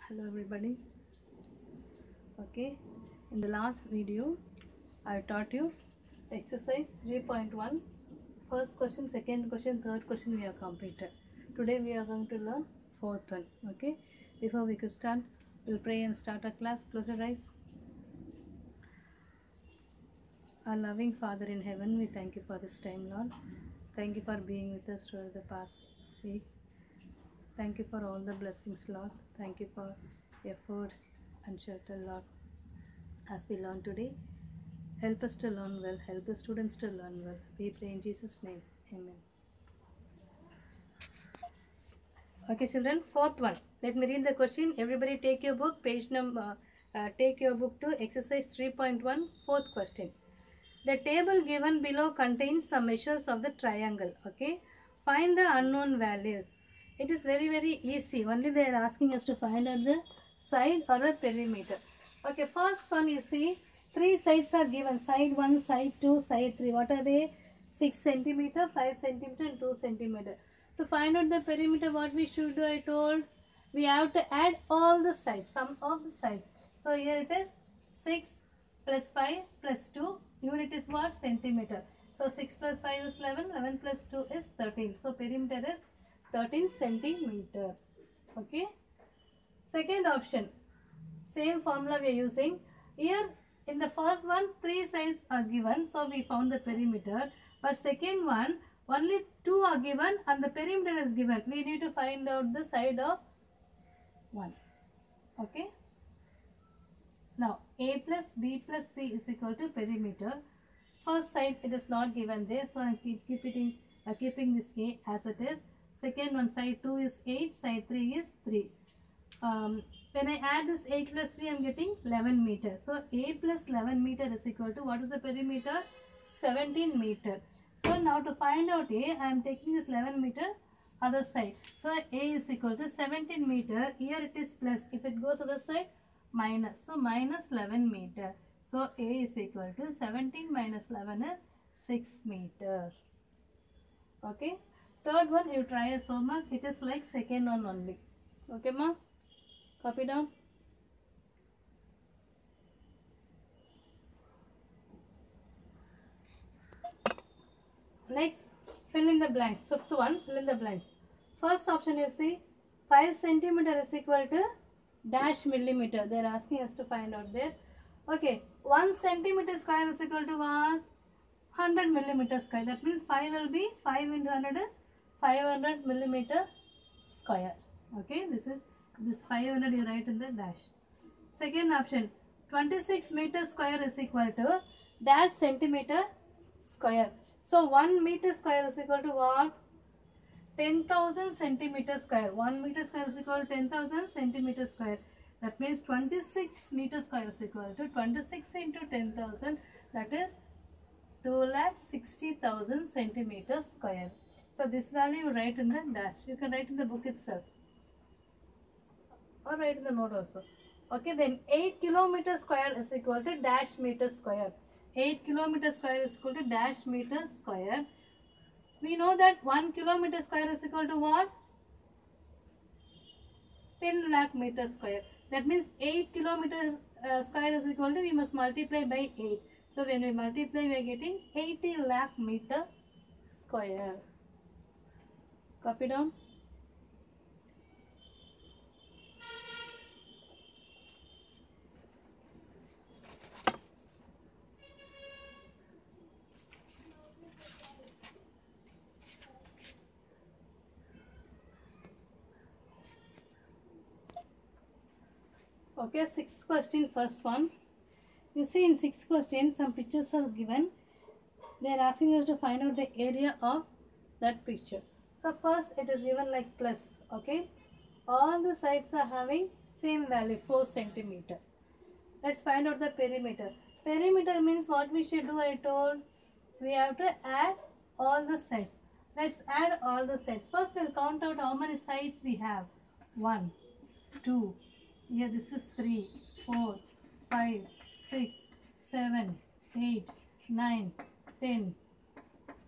Hello everybody. Okay, in the last video I taught you exercise 3.1, first question, second question, third question we have completed. Today we are going to learn fourth one. Okay, before we could start, we'll pray and start our class. Close your eyes. Our loving Father in heaven, we thank you for this time, Lord. Thank you for being with us throughout the past week. Thank you for all the blessings, Lord. Thank you for your food and shelter, Lord. As we learn today, help us to learn well. Help the students to learn well. We pray in Jesus' name. Amen. Okay, children, fourth one. Let me read the question. Everybody take your book, page number, take your book to exercise 3.1, fourth question. The table given below contains some measures of the triangle. Okay, find the unknown values. It is very easy. Only they are asking us to find out the side or a perimeter. Okay, first one you see, three sides are given. Side 1, side 2, side 3. What are they? 6 centimeter, 5 centimeter and 2 centimeter. To find out the perimeter, what we should do, I told, we have to add all the sides, sum of the sides. So here it is 6 plus 5 plus 2. Unit is what? Centimeter. So 6 plus 5 is 11. 11 plus 2 is 13. So perimeter is 13 centimeter. Okay. Second option. Same formula we are using. Here in the first one, 3 sides are given. So we found the perimeter. But second one, only 2 are given and the perimeter is given. We need to find out the side of 1. Okay. Now, A plus B plus C is equal to perimeter. First side it is not given there, so I am keeping this A as it is. Second one, side 2 is 8, side 3 is 3. When I add this 8 plus 3, I am getting 11 meter. So, A plus 11 meter is equal to, what is the perimeter? 17 meter. So, now to find out A, I am taking this 11 meter other side. So, A is equal to 17 meter. Here it is plus. If it goes other side, minus. So, minus 11 meter. So, A is equal to 17 minus 11 is 6 meter. Okay. Third one, you try a homework. It is like second one only. Okay, ma? Copy down. Next, fill in the blanks. Fifth one, fill in the blanks. First option you see, 5 centimeter is equal to dash millimeter. They are asking us to find out there. Okay, 1 centimeter square is equal to what? 100 millimeter square. That means 5 will be 5 into 100 is 500 millimeter square. Okay, this 500 you write in the dash. Second option, 26 meter square is equal to dash centimeter square. So 1 meter square is equal to what? 10,000 centimeter square. 1 meter square is equal to 10,000 centimeter square. That means 26 meter square is equal to 26 into 10,000. That is 2,60,000 centimeter square. So this value you write in the dash. You can write in the book itself or write in the note also. Okay, then 8 kilometer square is equal to dash meter square. 8 kilometer square is equal to dash meter square. We know that 1 kilometer square is equal to what? 10 lakh meter square. That means 8 kilometer square is equal to, we must multiply by 8. So when we multiply, we are getting 80 lakh meter square. Copy down. Okay, sixth question, first one. You see in sixth question, some pictures are given. They are asking us to find out the area of that picture. So first it is given like plus. Okay, all the sides are having same value, 4 centimeter. Let's find out the perimeter. Perimeter means what we should do, I told. We have to add all the sides. Let's add all the sides. First we'll count out how many sides we have. 1, 2, here this is 3, 4, 5, 6, 7, 8, 9, 10,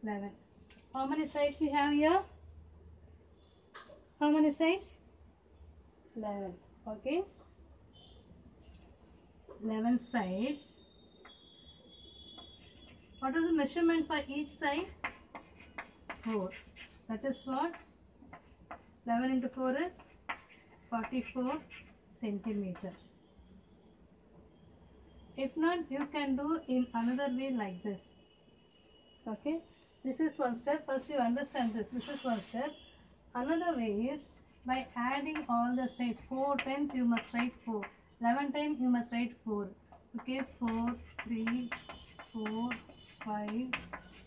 11. How many sides we have here? How many sides? 11. Okay, 11 sides. What is the measurement for each side? 4. That is what? 11 into 4 is 44 centimeter. If not, you can do in another way like this. Okay, this is one step. First you understand this. This is one step. Another way is by adding all the sides. 4 times you must write 4. 11 times you must write 4. Okay, 4, 3, 4, 5,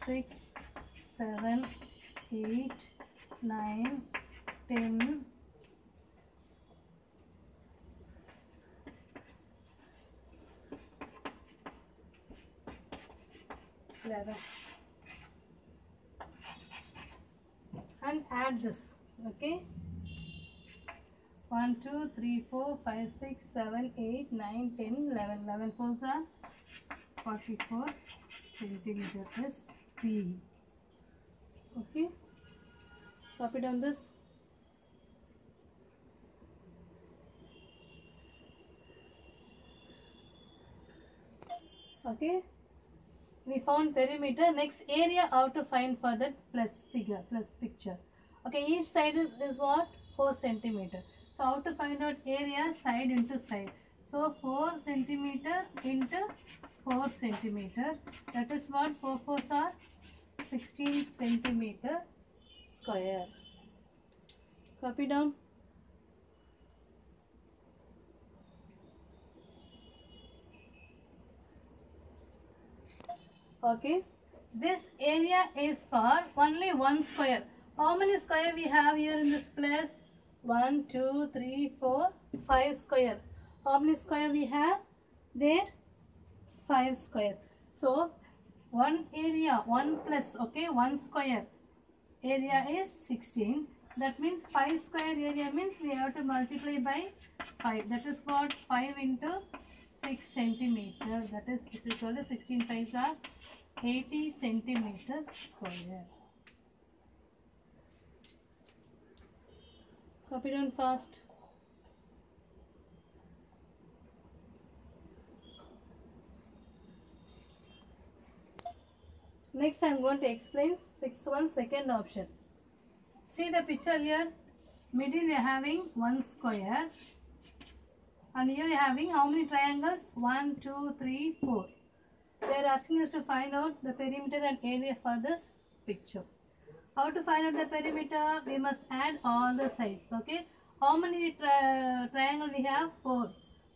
6, 7, 8, 9, 10, 11. And add this. Okay, 1, 2, 3, 4, 5, 6, 7, 8, 9, 10, 11. 11 fours are 44 centimeter is P. Okay, copy down this. Okay, we found perimeter. Next area how to find for that plus figure, plus picture. Okay, each side is what? 4 centimeter. So how to find out area? Side into side. So 4 centimeter into 4 centimeter. That is what? 4 fours are 16 centimeter square. Copy down. Okay, this area is for only one square. How many square we have here in this place? 1, 2, 3, 4, 5 square. How many square we have there? 5 square. So one area, 1 plus, okay, 1 square area is 16. That means 5 square area means we have to multiply by 5. That is what? 5 into 6 centimeter. That is equal to 16 5s are 80 centimeters square. Copy down fast. Next I am going to explain 6.1 second option. See the picture here. Middle you are having 1 square. And here you are having how many triangles? 1, 2, 3, 4. They are asking us to find out the perimeter and area for this picture. How to find out the perimeter? We must add all the sides. Okay. How many triangle we have? 4.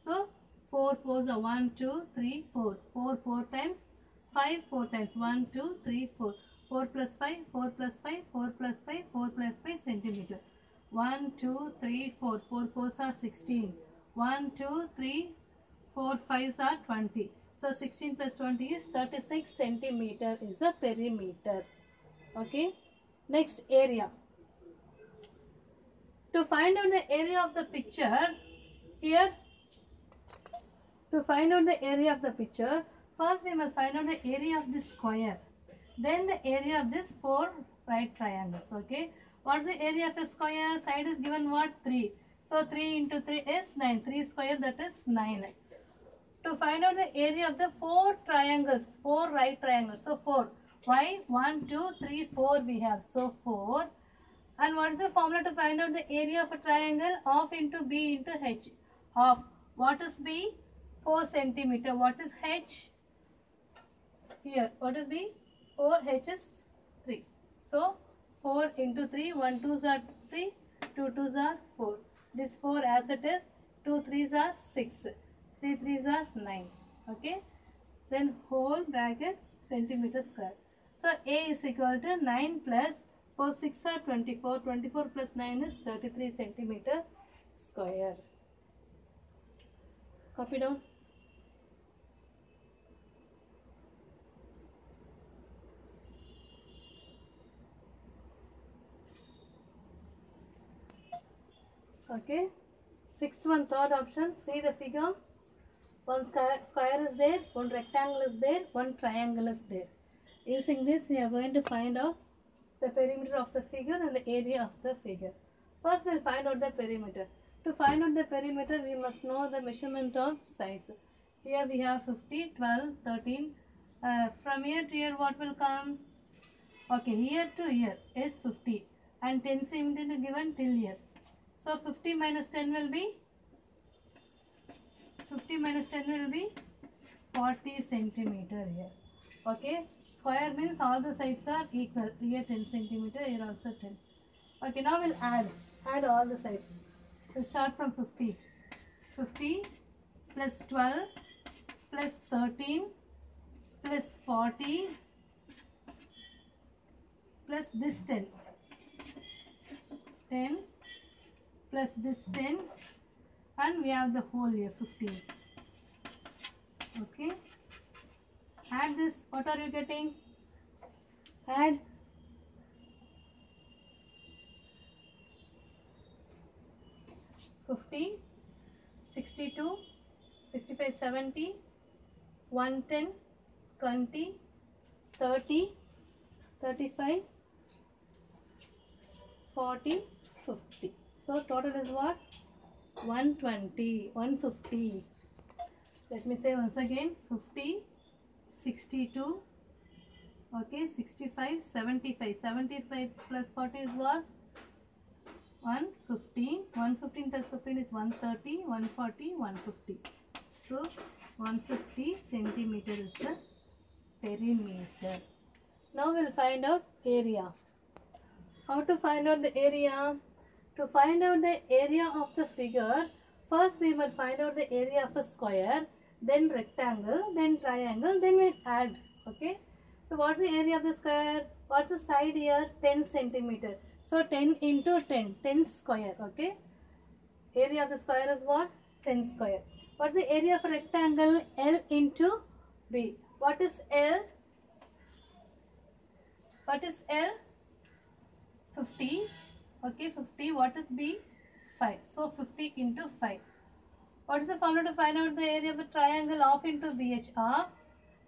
So 4 fours are 1, 2, 3, 4. 4 4 times. 5 4 times. 1, 2, 3, 4. 4 plus 5, 4 plus 5, 4 plus 5, 4 plus 5 centimeter. 1, 2, 3, 4. 4 fours are 16. 1, 2, 3, 4 5s are 20. So 16 plus 20 is 36 centimeter is the perimeter. Okay. Next area. To find out the area of the picture, here, to find out the area of the picture, first we must find out the area of this square. Then the area of this 4 right triangles. Okay. What is the area of a square? Side is given what? 3. So 3 into 3 is 9. 3 square, that is 9. To find out the area of the 4 triangles, 4 right triangles. So 4. Why? 1, 2, 3, 4 we have. So 4. And what is the formula to find out the area of a triangle? Half into B into H. Half. What is B? 4 centimeter. What is H? Here. What is B? 4. H is 3. So 4 into 3. 1 2s are 3. 2 2s are 4. This 4 as it is. 2 3s are 6. 3 3s are 9. Okay. Then whole bracket centimeter square. So A is equal to 9 plus 4 6 are 24. 24 plus 9 is 33 centimeter square. Copy down. Okay. Sixth one, third option. See the figure. One square is there, one rectangle is there, one triangle is there. Using this, we are going to find out the perimeter of the figure and the area of the figure. First, we'll find out the perimeter. To find out the perimeter, we must know the measurement of sides. Here we have 50, 12, 13. From here to here, what will come? Okay, here to here is 50 and 10 centimeter given till here. So 50 minus 10 will be 40 centimeter here. Okay, square means all the sides are equal. Here 10 centimeter, here also 10. Okay, now we'll add all the sides. We'll start from 50. 50 plus 12 plus 13 plus 40 plus this 10. 10 plus this 10 and we have the whole here 15. Okay. Add this. What are you getting? Add 50, 62, 65, 70, 110, 20, 30, 35, 40, 50. So total is what? 120, 150. Let me say once again, 50, 62, okay, 65, 75. 75 plus 40 is what? 115. 115 plus 15 is 130, 140, 150. So 150 centimeter is the perimeter. Now we'll find out area. How to find out the area? To find out the area of the figure, first we will find out the area of a square, then rectangle, then triangle, then we'll add. Okay. So what's the area of the square? What's the side here? 10 centimeter. So 10 into 10, 10 square. Okay. Area of the square is what? 10 square. What's the area of a rectangle? L into B. What is L? What is L? 50. Okay, 50. What is B? 5. So 50 into 5. What is the formula to find out the area of a triangle? Half into BH. Half.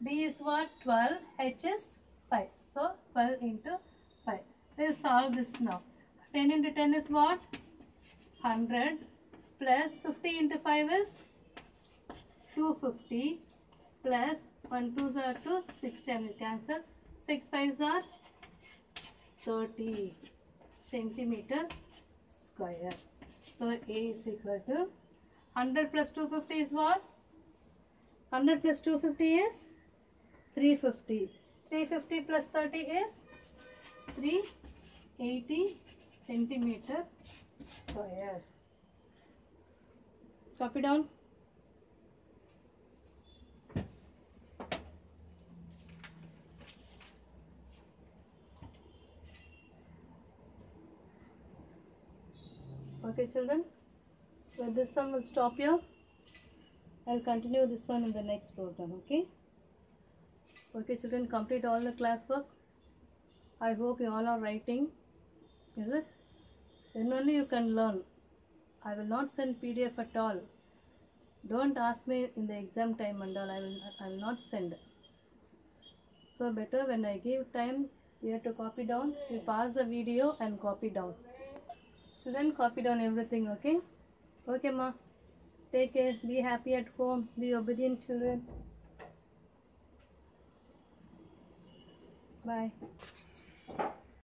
B is what? 12. H is 5. So 12 into 5. We'll solve this now. 10 into 10 is what? 100 plus 50 into 5 is 250 plus 1 2s are 2, 6 10 will cancel. 6 5s are 30 centimeter square. So A is equal to 100 plus 250 is what? 100 plus 250 is 350. 350 plus 30 is 380 centimeter square. Copy down. Okay children, with this one we'll stop here. I'll continue this one in the next program. Okay. Okay children, complete all the classwork. I hope you all are writing. Is it? Then only you can learn. I will not send PDF at all. Don't ask me in the exam time and all. I will not send. So better when I give time, you have to copy down. You pause the video and copy down. Children, copy down everything. Okay. Okay ma. Take care. Be happy at home. Be obedient children. Bye.